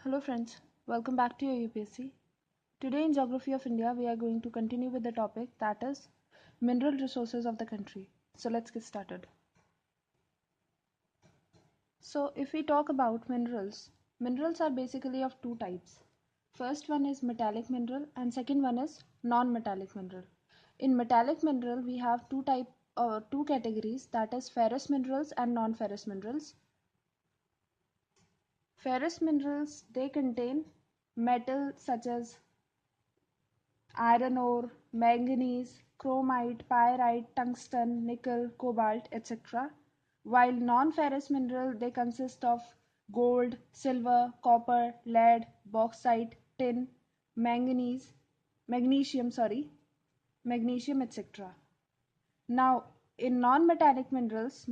Hello friends, welcome back to your UPSC. Today in Geography of India, we are going to continue with the topic that is mineral resources of the country. So let's get started. So if we talk about minerals, minerals are basically of two types. First one is metallic mineral and second one is non-metallic mineral. In metallic mineral, we have two categories, that is ferrous minerals and non-ferrous minerals. Ferrous minerals, they contain metal such as iron ore, manganese, chromite, pyrite, tungsten, nickel, cobalt, etc. While non-ferrous mineral they consist of gold, silver, copper, lead, bauxite, tin, manganese, magnesium, etc. Now, in non-metallic minerals,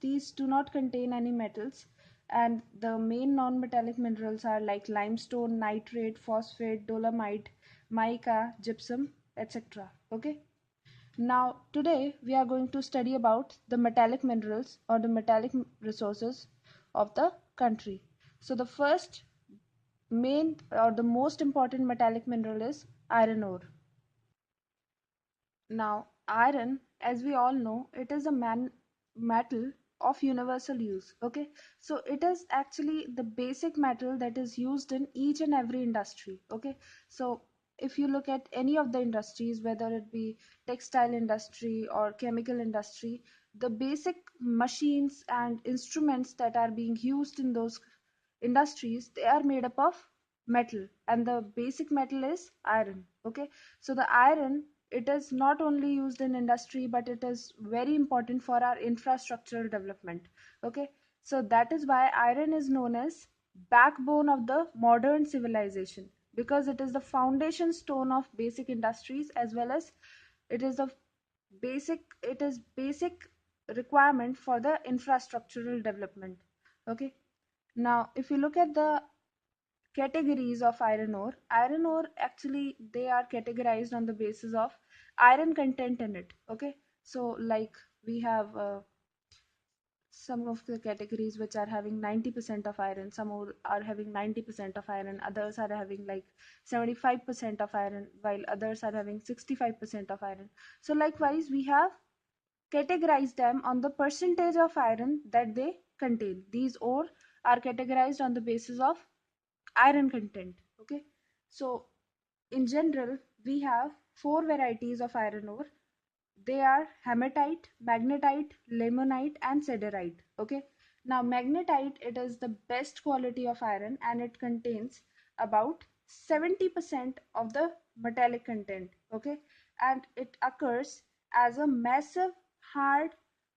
these do not contain any metals, and the main non-metallic minerals are like limestone, nitrate, phosphate, dolomite, mica, gypsum, etc. Okay. Now, today we are going to study about the metallic minerals or the metallic resources of the country. So, the first main or the most important metallic mineral is iron ore. Now, iron, as we all know, it is a metal of universal use. Okay, so it is actually the basic metal that is used in each and every industry. Okay, so if you look at any of the industries, whether it be textile industry or chemical industry, the basic machines and instruments that are being used in those industries, they are made up of metal, and the basic metal is iron. Okay, so the iron, it is not only used in industry but it is very important for our infrastructural development. Okay, so that is why iron is known as backbone of the modern civilization, because it is the foundation stone of basic industries, as well as it is the basic requirement for the infrastructural development. Okay, now if you look at the categories of iron ore actually they are categorized on the basis of iron content in it. Okay, so like we have some of the categories which are having 90% of iron, some are having 90% of iron, others are having like 75% of iron, while others are having 65% of iron. So likewise we have categorized them on the percentage of iron that they contain. These ore are categorized on the basis of iron content. Okay, so in general we have four varieties of iron ore. They are hematite, magnetite, limonite and siderite. Okay, now magnetite, it is the best quality of iron and it contains about 70% of the metallic content. Okay, and it occurs as a massive, hard,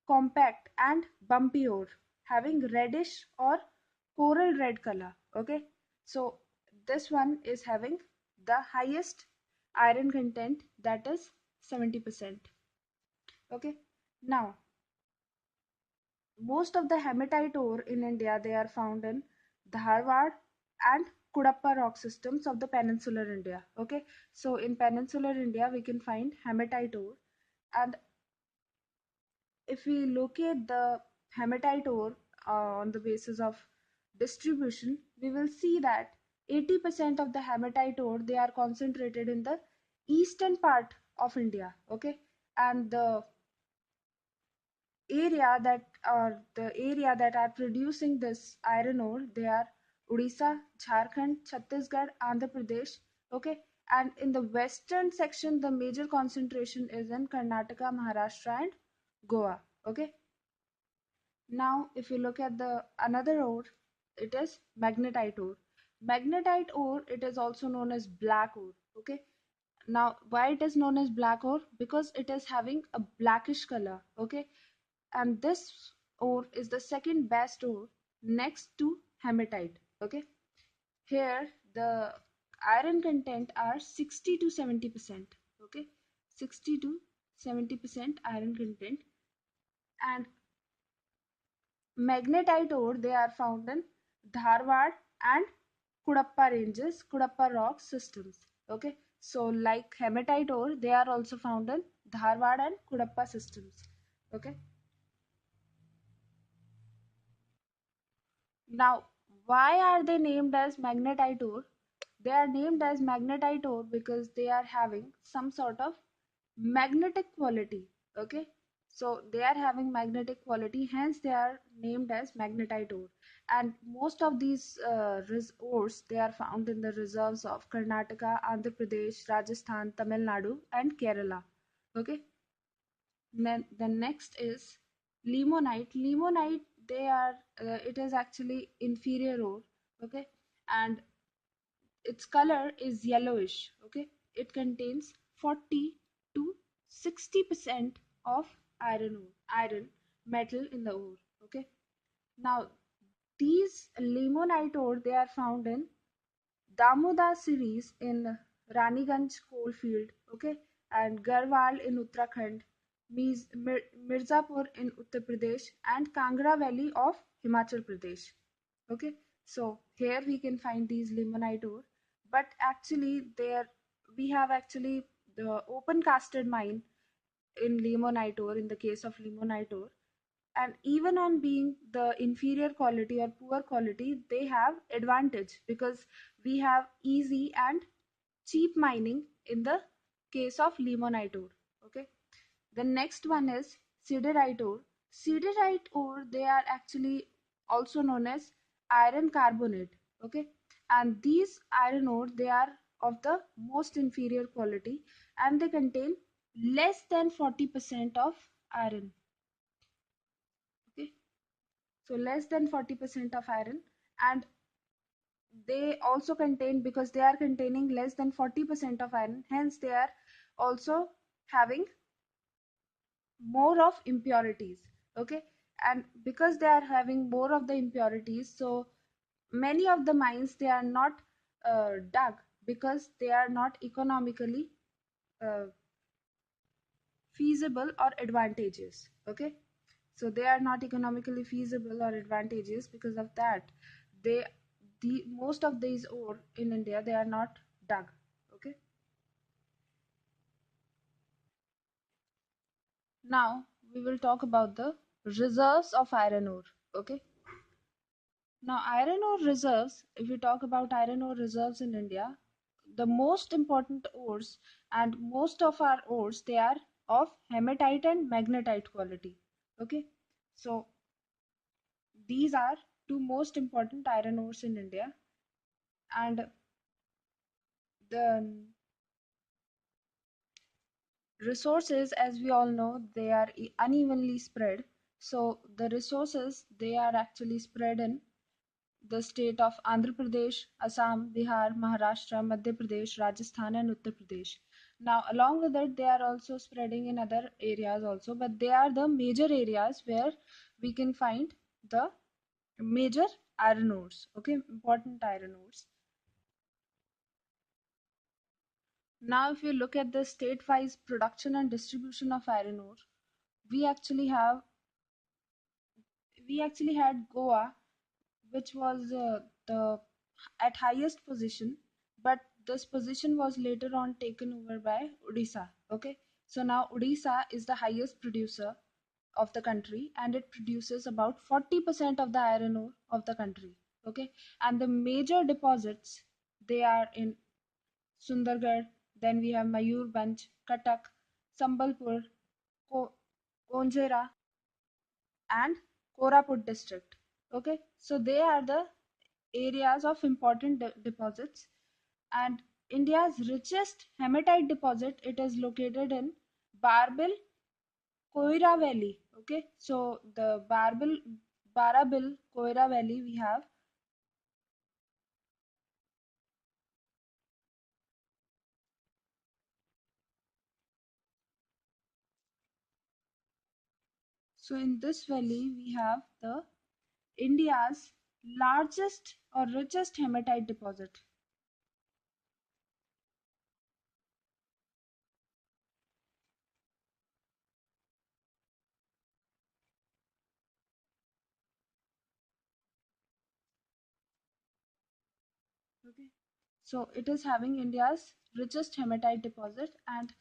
compact and bumpy ore having reddish or coral red color. Okay, so this one is having the highest iron content, that is 70%. Okay, now most of the hematite ore in India, they are found in Dharwad and Kudappa rock systems of the peninsular India. Okay, so in peninsular India we can find hematite ore, and if we locate the hematite ore on the basis of distribution, we will see that 80% of the hematite ore, they are concentrated in the eastern part of India. Okay, and the area that are producing this iron ore, they are Odisha, Jharkhand, Chhattisgarh, Andhra Pradesh. Okay, and in the western section, the major concentration is in Karnataka, Maharashtra, and Goa. Okay, now if you look at the another ore, it is magnetite ore. Magnetite ore, it is also known as black ore. Okay, now why it is known as black ore? Because it is having a blackish color. Okay, and this ore is the second best ore next to hematite. Okay, here the iron content are 60 to 70%. Okay, 60 to 70% iron content. And magnetite ore, they are found in Dharwad and Kudappa ranges, Kudappa rock systems. Okay, so like hematite ore, they are also found in Dharwad and Kudappa systems. Okay, now Why are they named as magnetite ore? They are named as magnetite ore because they are having some sort of magnetic quality. Okay, so they are having magnetic quality, hence they are named as magnetite ore. And most of these ores, they are found in the reserves of Karnataka, Andhra Pradesh, Rajasthan, Tamil Nadu, and Kerala. Okay, then the next is limonite. Limonite, they are it is actually inferior ore. Okay, and its color is yellowish. Okay, it contains 40 to 60% of iron metal in the ore. Okay, now these limonite ore, they are found in Damodar series in Raniganj coalfield, okay, and Garhwal in Uttarakhand, Mirzapur in Uttar Pradesh, and Kangra Valley of Himachal Pradesh. Okay, so here we can find these limonite ore, but actually there we have actually the open casted mine in limonite ore, in the case of limonite ore, and even on being the inferior quality or poor quality, they have advantage because we have easy and cheap mining in the case of limonite ore. Okay, the next one is siderite ore. Siderite ore, they are actually also known as iron carbonate. Okay, and these iron ore, they are of the most inferior quality, and they contain less than 40% of iron. Okay, so less than 40% of iron, and they also contain, because they are containing less than 40% of iron, hence they are also having more of impurities. Okay, and because they are having more of the impurities, so many of the mines, they are not dug because they are not economically uh, feasible or advantageous. Okay, so they are not economically feasible or advantageous. Because of that, they the most of these ore in India, they are not dug. Okay, now we will talk about the reserves of iron ore. Okay, now iron ore reserves, if we talk about iron ore reserves in India, the most important ores, and most of our ores, they are of hematite and magnetite quality. Okay, so these are two most important iron ores in India, and the resources, as we all know, they are unevenly spread. So the resources, they are actually spread in the state of Andhra Pradesh, Assam, Bihar, Maharashtra, Madhya Pradesh, Rajasthan, and Uttar Pradesh. Now, along with it, they are also spreading in other areas also, but they are the major areas where we can find the major iron ores. Okay, important iron ores. Now, if you look at the state-wise production and distribution of iron ore, we actually have we actually had Goa, which was the at highest position, but this position was later on taken over by Odisha. Okay, so now Odisha is the highest producer of the country, and it produces about 40% of the iron ore of the country. Okay, and the major deposits, they are in Sundargarh, then we have Mayurbhanj, Cuttack, Sambalpur, Ko- Konjera, and Koraput district. Okay, so they are the areas of important deposits. And India's richest hematite deposit, it is located in Barbil Koira Valley. Okay, so the Barabil Koira Valley we have. So in this valley we have the India's largest or richest hematite deposit. Okay, so it is having India's richest hematite deposit. And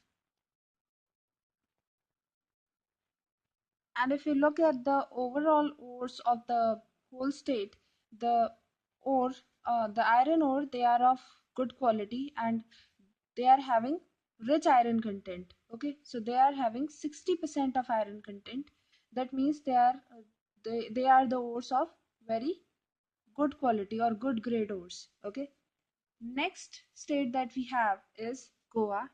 if you look at the overall ores of the whole state, the ore, the iron ore, they are of good quality and they are having rich iron content. Okay, so they are having 60% of iron content. That means they are the ores of very good quality or good grade ores. Okay, next state that we have is Goa.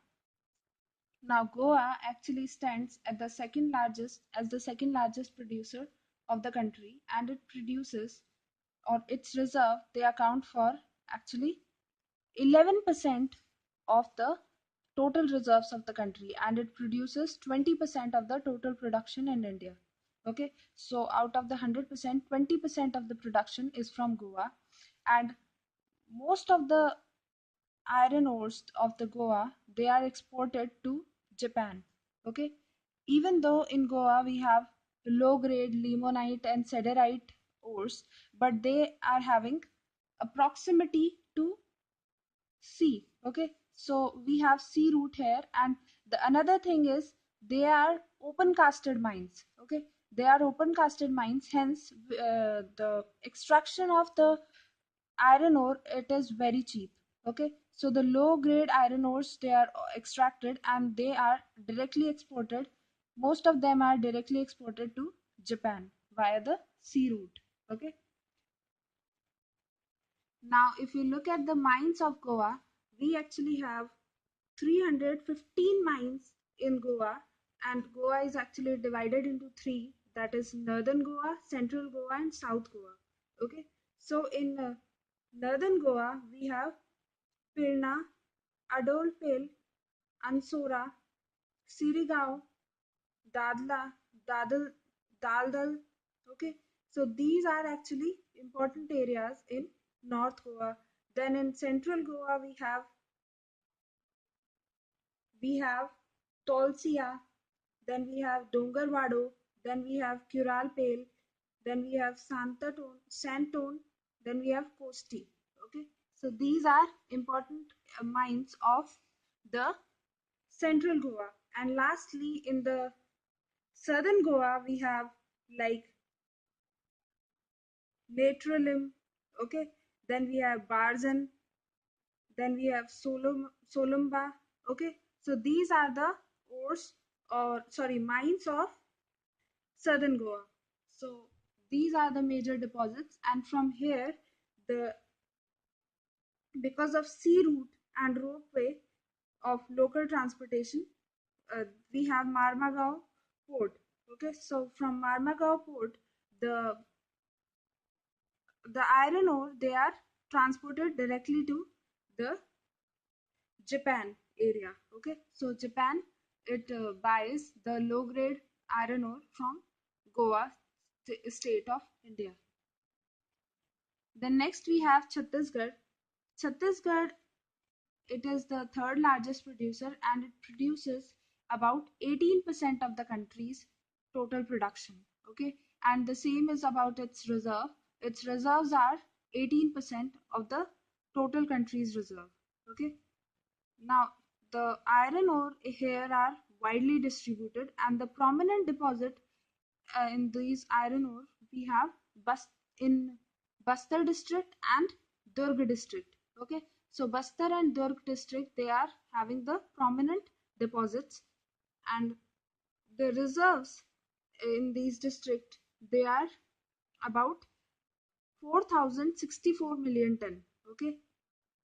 Now Goa actually stands at the second largest as the second largest producer of the country, and it produces, or its reserve, they account for actually 11% of the total reserves of the country, and it produces 20% of the total production in India. Okay, so out of the 100%, 20% of the production is from Goa, and most of the iron ores of the Goa, they are exported to Japan. Okay, even though in Goa we have low grade limonite and siderite ores, but they are having a proximity to sea. Okay, so we have sea route here, and the another thing is they are open casted mines. Okay, they are open casted mines, hence the extraction of the iron ore, it is very cheap. Okay, so the low grade iron ores, they are extracted and they are directly exported. Most of them are directly exported to Japan via the sea route. Okay, now if you look at the mines of Goa, we actually have 315 mines in Goa, and Goa is actually divided into three, that is Northern Goa, Central Goa, and South Goa. Okay, so in Northern Goa, we have Pirna, Adolpil, Ansora, Sirigaon, Dadla, Dadal, Daldal. Okay, so these are actually important areas in North Goa. Then in Central Goa, we have Tolsia, then we have Dongarwado, then we have Kuralpel, then we have Santone, then we have Kosti. Okay, so these are important mines of the Central Goa. And lastly, in the Southern Goa, we have like Natrolim, okay, then we have Barzan, then we have Solumba, okay. So these are the ores, or sorry, mines of Southern Goa. So these are the major deposits, and from here, the because of sea route and ropeway of local transportation, we have Marmagao port. Okay, so from Marmagao port, the the iron ore, they are transported directly to the Japan area. Okay, so Japan, it buys the low grade iron ore from Goa state of India. Then next we have Chhattisgarh. Chhattisgarh, it is the third largest producer and it produces about 18% of the country's total production. Okay, and the same is about its reserve. Its reserves are 18% of the total country's reserve. Okay, now the iron ore here are widely distributed, and the prominent deposit in these iron ore we have in Bastar district and Durg district. Okay, so Bastar and Durg district, they are having the prominent deposits, and the reserves in these district, they are about 4064 million ton. Okay,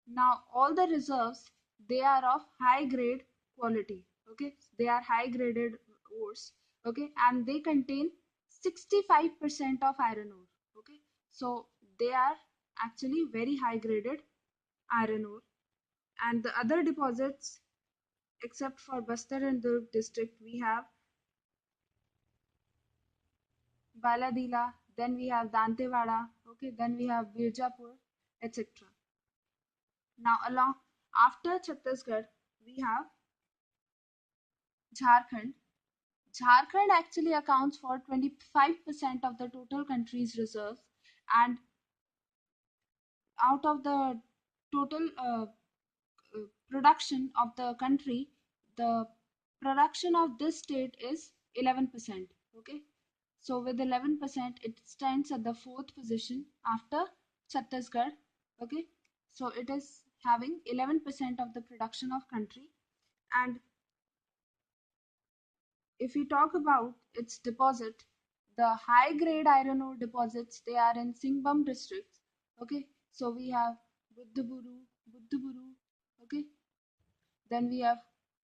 now all the reserves, they are of high grade quality. Okay, they are high graded ores. Okay, and they contain 65% of iron ore. Okay, so they are actually very high graded iron ore. And the other deposits, except for Bastar and Durg district, we have Baladila, then we have Dantewada, okay, then we have Birjapur, etc. Now along after Chhattisgarh, we have Jharkhand. Jharkhand actually accounts for 25% of the total country's reserves, and out of the total production of the country, the production of this state is 11%. Okay, so with 11%, it stands at the fourth position after Chhattisgarh. Okay, so it is having 11% of the production of country. And if we talk about its deposit, the high grade iron ore deposits, they are in Singhbum districts. Okay, so we have Buddhaburu, okay, then we have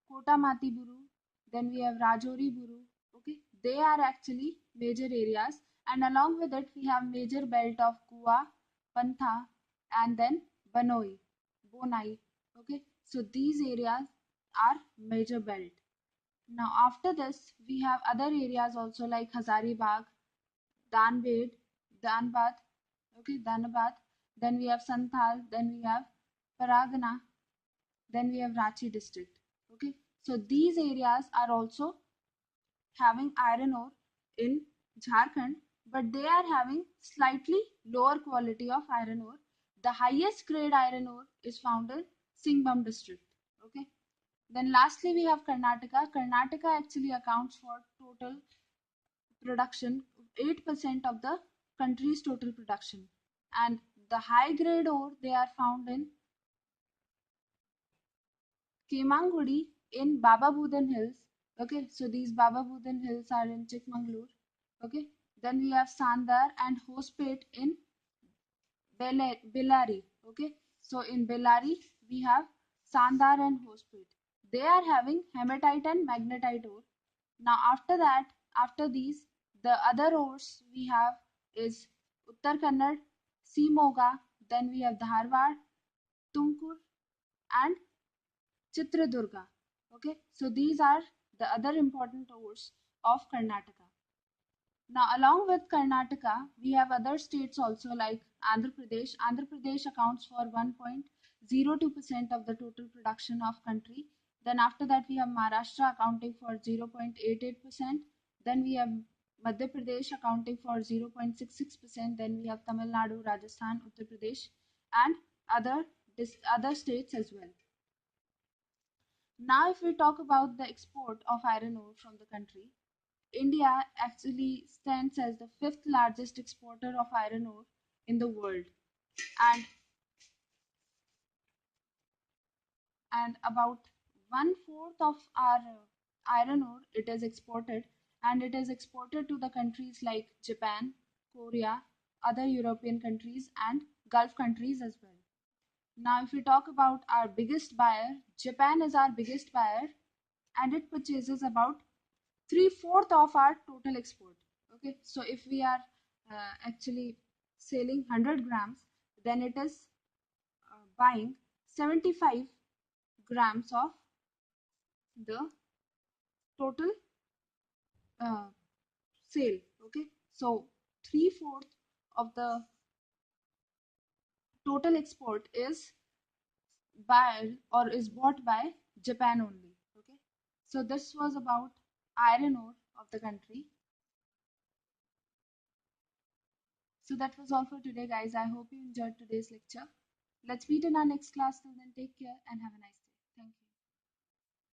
Kotamati Buru, then we have Rajori Buru. Okay, they are actually major areas, and along with it, we have major belt of Kua, Pantha, and then Banoi, Bonai. Okay, so these areas are major belt. Now, after this, we have other areas also like Hazaribagh, Danbed, Danbad, okay, Danabad. Then we have Santhal, then we have Paragana, then we have Ranchi district. Okay, so these areas are also having iron ore in Jharkhand, but they are having slightly lower quality of iron ore. The highest grade iron ore is found in Singhbum district. Okay, then lastly we have Karnataka. Karnataka actually accounts for total production 8% of the country's total production, and the high grade ore they are found in Kemangudi in Baba Budan Hills. Okay, so these Baba Budan Hills are in Chikmagalur. Okay, then we have Sandar and Hospet in Bellary. Okay, so in Bellary we have Sandar and Hospet. They are having hematite and magnetite ore. Now after that, after these, the other ores we have is Uttar Kannad, Simoga, then we have Dharwad, Tumkur, and Chitradurga. Okay, so these are the other important ores of Karnataka. Now, along with Karnataka, we have other states also like Andhra Pradesh. Andhra Pradesh accounts for 1.02% of the total production of country. Then after that, we have Maharashtra accounting for 0.88%. Then we have Madhya Pradesh accounting for 0.66%. Then we have Tamil Nadu, Rajasthan, Uttar Pradesh, and other other states as well. Now, if we talk about the export of iron ore from the country, India actually stands as the fifth largest exporter of iron ore in the world, and about one fourth of our iron ore it is exported, and it is exported to the countries like Japan, Korea, other European countries, and Gulf countries as well. Now, if we talk about our biggest buyer, Japan is our biggest buyer, and it purchases about three-fourth of our total export. Okay, so if we are actually selling 100 grams, then it is buying 75 grams of the total uh, sale. Okay, so three-fourth of the total export is by or is bought by Japan only. Okay, so this was about iron ore of the country. So that was all for today, guys. I hope you enjoyed today's lecture. Let's meet in our next class. Till then, take care and have a nice day. Thank you.